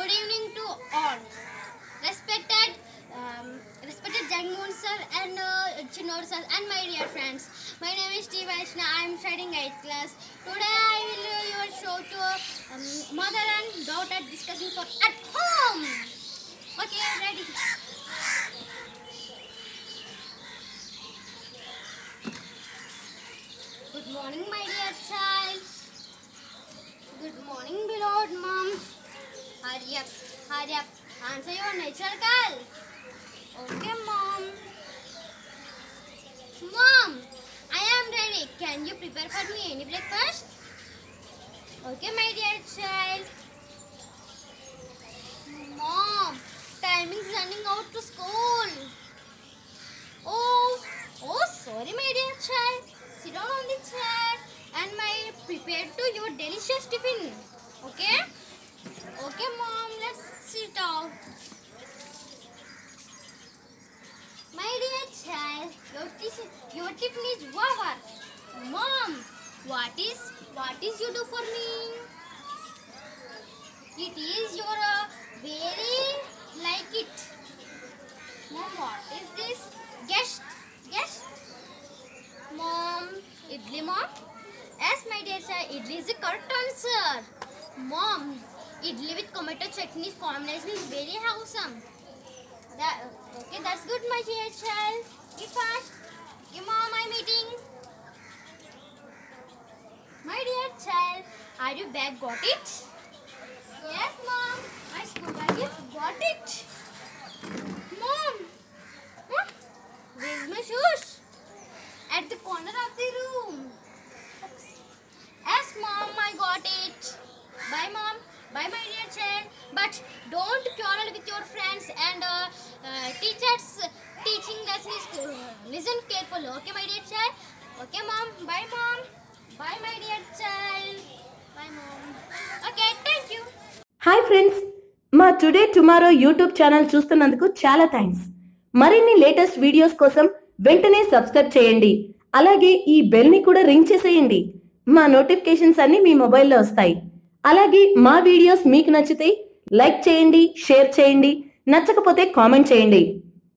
Good evening to all. Respected Jagmohan sir and Chinor sir and my dear friends. My name is T. Vaishna. I am studying 8th class. Today I will your show to mother and daughter discussing for at home. Okay, ready. Good morning, my dear child. Good morning, beloved mom. Hurry up. Answer your natural call. Okay, mom. Mom, I am ready. Can you prepare for me any breakfast? Okay, my dear child. Mom, time is running out to school. Oh, sorry, my dear child. Sit down on the chair and prepare to your delicious tiffin. Okay? Okay, mom. Let's sit down. My dear child, your tiffin is over. Mom, what is you do for me? It is your very like it. Mom, what is this? Guess. Mom, idli, mom? Yes, my dear child, idli is the correct answer. Mom, idli with tomato chutney combination is very awesome. Okay, that's good, my dear child. Eat fast. Okay, mom, I'm eating. My dear child, are you back? Got it? Yes, mom. My school bag is got it. Mom, where's my shoes? At the corner of the room. Yes, mom, I got it. Bye, mom. Bye, my dear child. But don't quarrel with your friends and teachers teaching lesson is listen carefully. Okay, my dear child. Okay, mom. Bye, mom. Bye, my dear child. Bye, mom. Okay, thank you. Hi friends, మా today tomorrow YouTube channel చూస్తున్నందుకు చాలా thanks. మరిన్ని latest videos కోసం వెంటనే subscribe చేయండి. అలాగే ఈ bell ని కూడా రింగ్ చేసేయండి. మా నోటిఫికేషన్స్ అన్ని మీ మొబైల్లో వస్తాయి. అలాగే మా వీడియోస్ మీకు నచ్చితే లైక్ చేయండి, షేర్ చేయండి, నచ్చకపోతే కామెంట్ చేయండి.